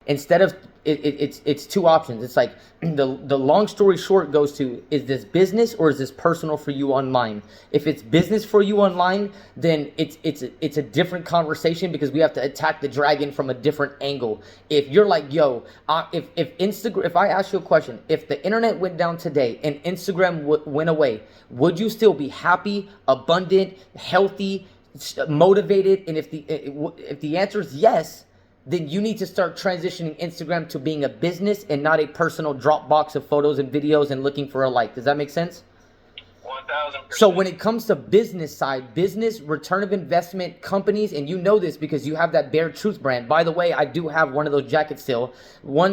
Instead of it's two options. It's like the long story short goes to, is this business or is this personal for you online? If it's business for you online, then it's a different conversation, because we have to attack the dragon from a different angle. If you're like, yo, if Instagram, if I ask you a question, if the internet went down today and Instagram went away, would you still be happy, abundant, healthy, motivated? And if the answer is yes, then you need to start transitioning Instagram to being a business and not a personal Dropbox of photos and videos and looking for a like. Does that make sense? 1000%. So when it comes to business side, business, return of investment, companies, and you know this because you have that Bare Truth brand. By the way, I do have one of those jackets still.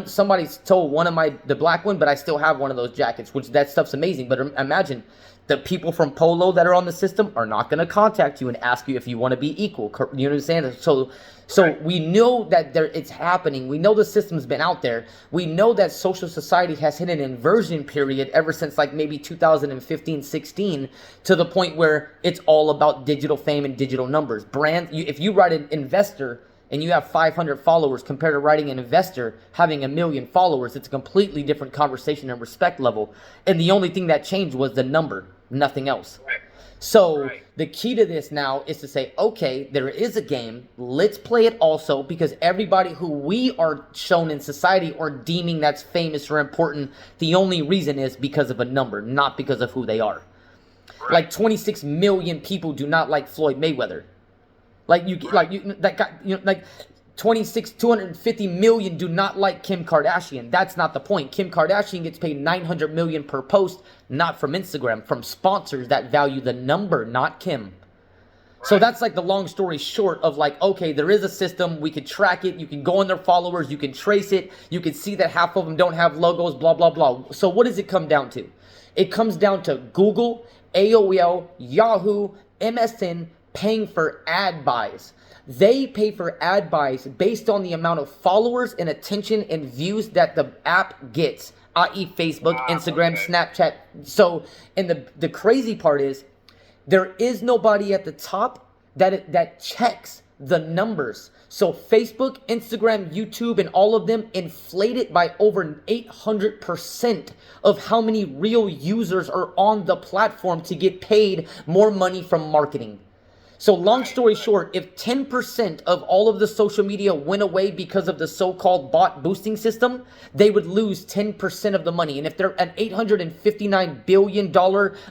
Somebody stole one of the black one, but I still have one of those jackets, which that stuff's amazing. But imagine the people from Polo that are on the system are not going to contact you and ask you if you want to be equal. You know what I'm saying? So we know that it's happening. We know the system's been out there. We know that social society has hit an inversion period ever since like maybe 2015, 16, to the point where it's all about digital fame and digital numbers. If you write an investor and you have 500 followers compared to writing an investor having 1 million followers, it's a completely different conversation and respect level. And the only thing that changed was the number, nothing else. Right. So the key to this now is to say, okay, there is a game. Let's play it also, because everybody who we are shown in society or deeming that's famous or important, the only reason is because of a number, not because of who they are. Right. Like 26 million people do not like Floyd Mayweather. Like 250 million do not like Kim Kardashian. That's not the point. Kim Kardashian gets paid 900 million per post, not from Instagram, from sponsors that value the number, not Kim. Right. So that's like the long story short of like, okay, there is a system. We could track it. You can go on their followers. You can trace it. You can see that half of them don't have logos, blah, blah, blah. So what does it come down to? It comes down to Google, AOL, Yahoo, MSN paying for ad buys. They pay for ad buys based on the amount of followers and attention and views that the app gets, i.e. Facebook, Instagram, Snapchat. So, and the crazy part is, there is nobody at the top that checks the numbers. So Facebook, Instagram, YouTube, and all of them inflate it by over 800% of how many real users are on the platform to get paid more money from marketing. So long story short, if 10% of all of the social media went away because of the so-called bot boosting system, they would lose 10% of the money. And if they're at $859 billion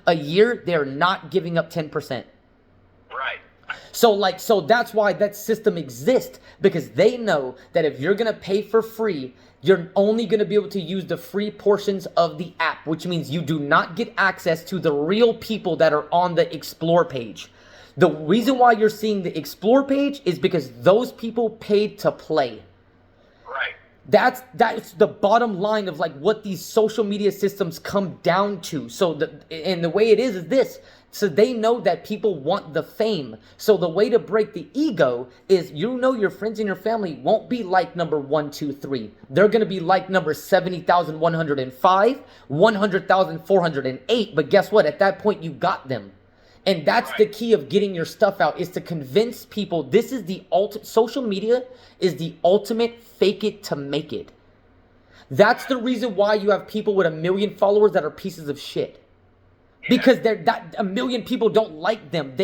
a year, they're not giving up 10%. Right. So that's why that system exists, because they know that if you're going to pay for free, you're only going to be able to use the free portions of the app, which means you do not get access to the real people that are on the Explore page. The reason why you're seeing the Explore page is because those people paid to play. Right. That's the bottom line of like what these social media systems come down to. So the way it is this. So they know that people want the fame. So the way to break the ego is, your friends and your family won't be like number 1, 2, 3. They're going to be like number 70,105, 100,408. But guess what? At that point, you got them. And that's the key of getting your stuff out, is to convince people this is the social media is the ultimate fake it to make it. That's the reason why you have people with 1 million followers that are pieces of shit. Because that 1 million people don't like them.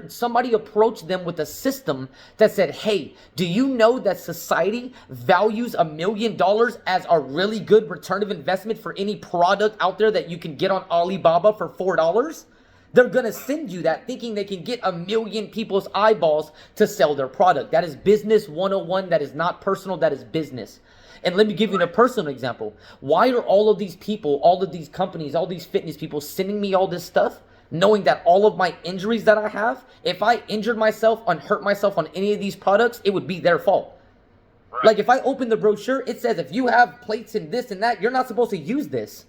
Somebody approached them with a system that said, hey, do you know that society values $1 million as a really good return of investment for any product out there that you can get on Alibaba for $4? They're going to send you that thinking they can get 1 million people's eyeballs to sell their product. That is business 101. That is not personal. That is business. And let me give you a personal example. Why are all of these people, all of these companies, all these fitness people sending me all this stuff, knowing that all of my injuries that I have, if I injured myself and hurt myself on any of these products, it would be their fault. Right. Like if I open the brochure, it says if you have plates and this and that, you're not supposed to use this.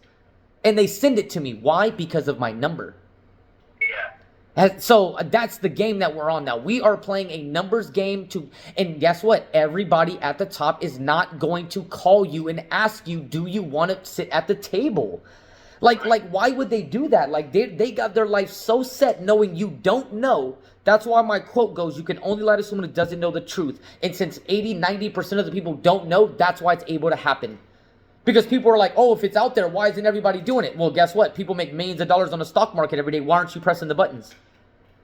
And they send it to me. Why? Because of my number. So that's the game that we're on now. We are playing a numbers game and guess what? Everybody at the top is not going to call you and ask you, do you want to sit at the table? Like why would they do that? Like they got their life so set knowing you don't know. That's why my quote goes, you can only lie to someone who doesn't know the truth. And since 80-90% of the people don't know, that's why it's able to happen. Because people are like, oh, if it's out there, why isn't everybody doing it? Well, guess what? People make millions of dollars on the stock market every day. Why aren't you pressing the buttons?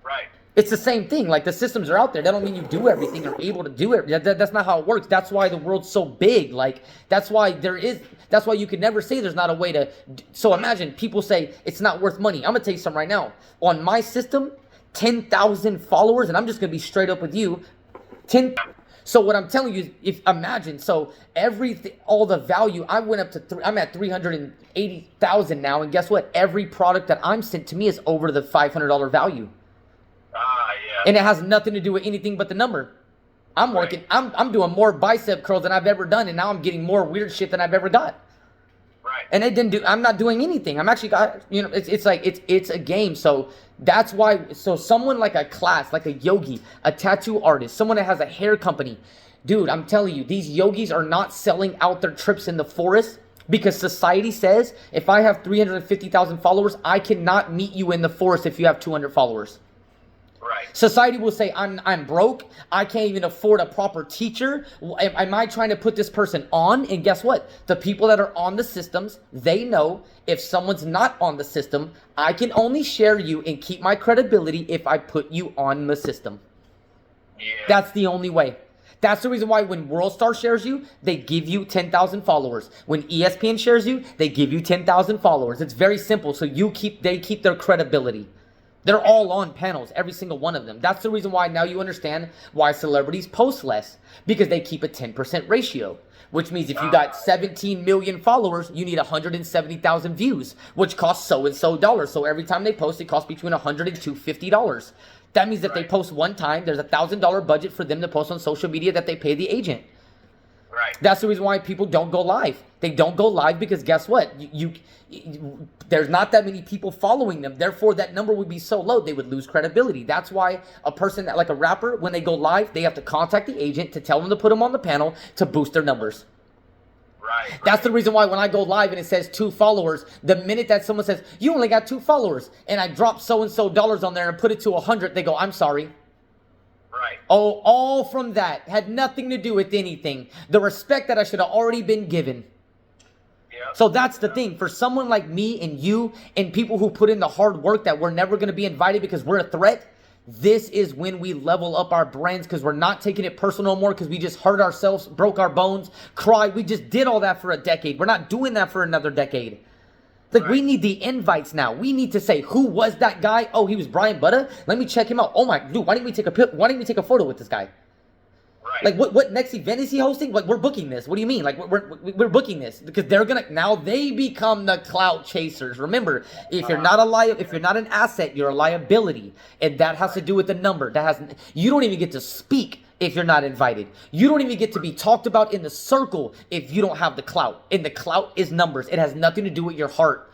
Right. It's the same thing. Like, the systems are out there. That don't mean you do everything or able to do it. That's not how it works. That's why the world's so big. Like, that's why you can never say there's not a way to. So imagine people say it's not worth money. I'm going to tell you something right now. On my system, 10,000 followers, and I'm just going to be straight up with you. So what I'm telling you is, imagine, so all the value, I went up to, I'm at 380,000 now, and guess what? Every product that I'm sent to me is over the $500 value. Yeah. And it has nothing to do with anything but the number. I'm working, I'm doing more bicep curls than I've ever done, and now I'm getting more weird shit than I've ever got. Right. And I'm not doing anything. I'm actually it's a game. So that's why, so someone like a class, like a yogi, a tattoo artist, someone that has a hair company, dude, I'm telling you, these yogis are not selling out their trips in the forest because society says if I have 350,000 followers, I cannot meet you in the forest if you have 200 followers. Right. Society will say, I'm broke. I can't even afford a proper teacher. Am I trying to put this person on? And guess what? The people that are on the systems, they know if someone's not on the system, I can only share you and keep my credibility if I put you on the system. Yeah. That's the only way. That's the reason why when WorldStar shares you, they give you 10,000 followers. When ESPN shares you, they give you 10,000 followers. It's very simple. So they keep their credibility. They're all on panels, every single one of them. That's the reason why now you understand why celebrities post less. Because they keep a 10% ratio. Which means if you got 17 million followers, you need 170,000 views. Which costs so-and-so dollars. So every time they post, it costs between $100 and $250. That means if they post one time, there's a $1,000 budget for them to post on social media that they pay the agent. Right. That's the reason why people don't go live. They don't go live because guess what? There's not that many people following them. Therefore, that number would be so low, they would lose credibility. That's why a person that, like a rapper, when they go live, they have to contact the agent to tell them to put them on the panel to boost their numbers. Right. That's the reason why when I go live and it says 2 followers, the minute that someone says, you only got 2 followers, and I drop so-and-so dollars on there and put it to 100, they go, I'm sorry. Right. Oh, all from that. Had nothing to do with anything. The respect that I should have already been given. Yep. So that's the thing. For someone like me and you and people who put in the hard work that we're never going to be invited because we're a threat, this is when we level up our brands because we're not taking it personal no more because we just hurt ourselves, broke our bones, cried. We just did all that for a decade. We're not doing that for another decade. Like, we need the invites now. We need to say, who was that guy? Oh, he was Brian Butta? Let me check him out. Oh my, dude, why didn't we take a photo with this guy? Right. Like, what next event is he hosting? Like, we're booking this. What do you mean? Like, we're booking this because now they become the clout chasers. Remember, if you're not if you're not an asset, you're a liability, and that has to do with the number. You don't even get to speak if you're not invited. You don't even get to be talked about in the circle if you don't have the clout. And the clout is numbers. It has nothing to do with your heart.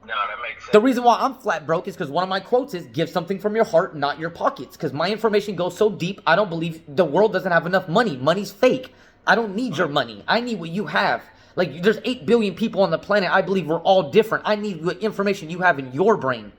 No, that makes sense. The reason why I'm flat broke is because one of my quotes is, give something from your heart, not your pockets. Because my information goes so deep, I don't believe the world doesn't have enough money. Money's fake. I don't need your money. I need what you have. Like, there's 8 billion people on the planet. I believe we're all different. I need what information you have in your brain.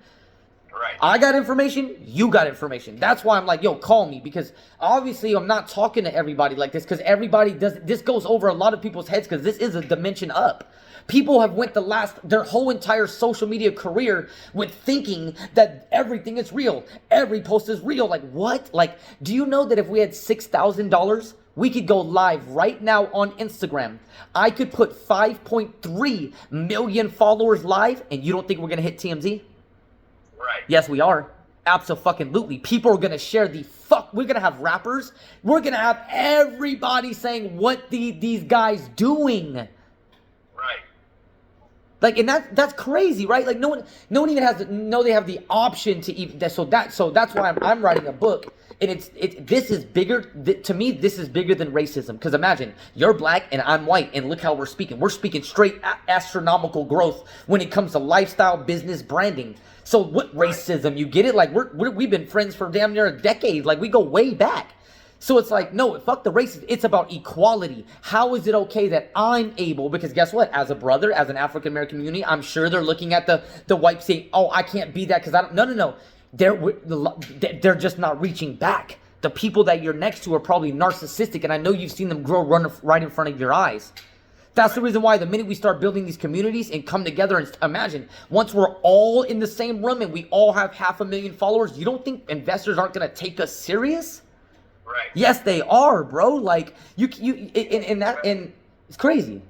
Right. I got information, you got information. That's why I'm like, yo, call me. Because obviously I'm not talking to everybody like this. Because everybody does, this goes over a lot of people's heads because this is a dimension up. People have went their whole entire social media career with thinking that everything is real. Every post is real. Like, what? Like, do you know that if we had $6,000, we could go live right now on Instagram? I could put 5.3 million followers live, and you don't think we're going to hit TMZ? Right. Yes, we are. Absolutely. People are going to share we're going to have rappers. We're going to have everybody saying what these guys doing. Right. Like, and that's crazy, right? Like, no one even has to know they have the option to even. So that's why I'm writing a book, and this is bigger to me. This is bigger than racism. Because imagine you're black and I'm white, and look how we're speaking. We're speaking straight astronomical growth when it comes to lifestyle, business, branding. So what racism? You get it? Like we've been friends for damn near a decade. Like we go way back. So it's like, no, fuck the races. It's about equality. How is it okay that I'm able, because guess what? As a brother, as an African American community, I'm sure they're looking at the white saying, oh, I can't be that because I don't. No. They're just not reaching back. The people that you're next to are probably narcissistic, and I know you've seen them grow right in front of your eyes. That's the reason why the minute we start building these communities and come together and imagine, once we're all in the same room and we all have 500,000 followers, you don't think investors aren't going to take us serious? Right. Yes, they are, bro. Like, and it's crazy.